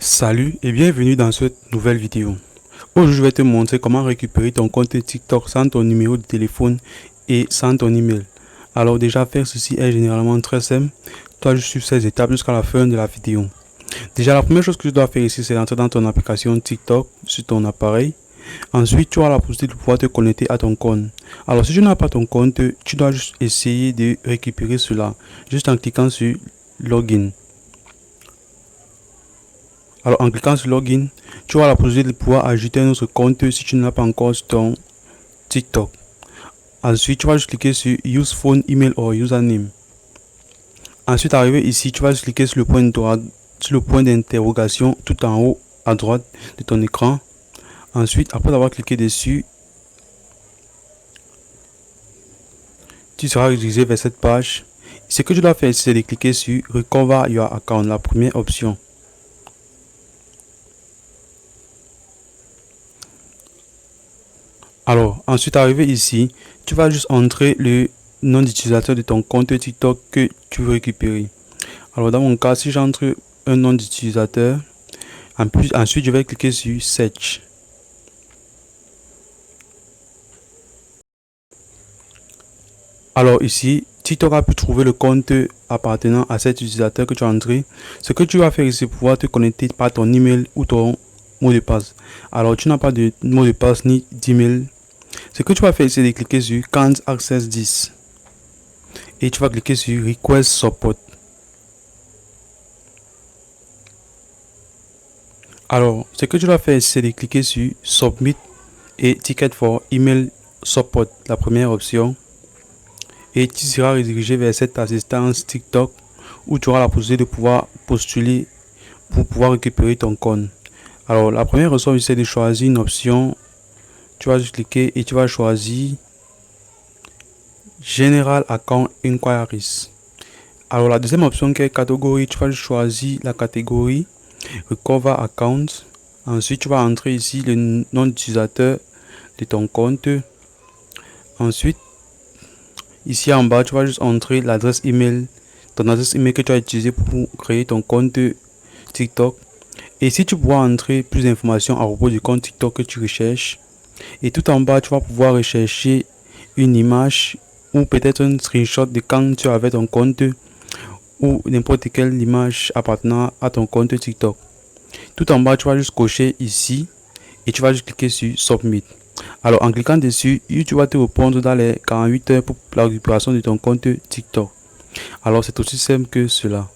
Salut et bienvenue dans cette nouvelle vidéo. Aujourd'hui, je vais te montrer comment récupérer ton compte TikTok sans ton numéro de téléphone et sans ton email. Alors déjà, faire ceci est généralement très simple. Toi, je suis ces étapes jusqu'à la fin de la vidéo. Déjà, la première chose que tu dois faire ici, c'est d'entrer dans ton application TikTok sur ton appareil. Ensuite, tu as la possibilité de pouvoir te connecter à ton compte. Alors, si tu n'as pas ton compte, tu dois juste essayer de récupérer cela, juste en cliquant sur Login. Alors, en cliquant sur Login, tu auras la possibilité de pouvoir ajouter un autre compte si tu n'as pas encore sur ton TikTok. Ensuite, tu vas juste cliquer sur Use Phone, Email or Username. Ensuite, arrivé ici, tu vas juste cliquer sur le point d'interrogation tout en haut à droite de ton écran. Ensuite, après avoir cliqué dessus, tu seras redirigé vers cette page. Ce que tu dois faire ici, c'est de cliquer sur Recover Your Account, la première option. Alors, ensuite, arrivé ici, tu vas juste entrer le nom d'utilisateur de ton compte TikTok que tu veux récupérer. Alors, dans mon cas, si j'entre un nom d'utilisateur, ensuite, je vais cliquer sur Search. Alors, ici, TikTok a pu trouver le compte appartenant à cet utilisateur que tu as entré. Ce que tu vas faire ici, c'est pouvoir te connecter par ton email ou ton mot de passe. Alors, tu n'as pas de mot de passe ni d'email. Ce que tu vas faire, c'est de cliquer sur Can't Access This. Et tu vas cliquer sur Request Support. Alors, ce que tu vas faire, c'est de cliquer sur Submit et Ticket for Email Support, la première option. Et tu seras redirigé vers cette assistance TikTok où tu auras la possibilité de pouvoir postuler pour pouvoir récupérer ton compte. Alors, la première option, c'est de choisir une option. Tu vas juste cliquer et tu vas choisir General Account Inquiries. Alors, la deuxième option qui est catégorie, tu vas choisir la catégorie Recover Account. Ensuite, tu vas entrer ici le nom d'utilisateur de ton compte. Ensuite, ici en bas, tu vas juste entrer l'adresse email, ton adresse email que tu as utilisé pour créer ton compte TikTok. Et ici, tu pourras entrer plus d'informations à propos du compte TikTok que tu recherches. Et tout en bas, tu vas pouvoir rechercher une image ou peut-être un screenshot de quand tu avais ton compte ou n'importe quelle image appartenant à ton compte TikTok. Tout en bas, tu vas juste cocher ici et tu vas juste cliquer sur Submit. Alors, en cliquant dessus, YouTube va te répondre dans les 48 heures pour la récupération de ton compte TikTok. Alors, c'est aussi simple que cela.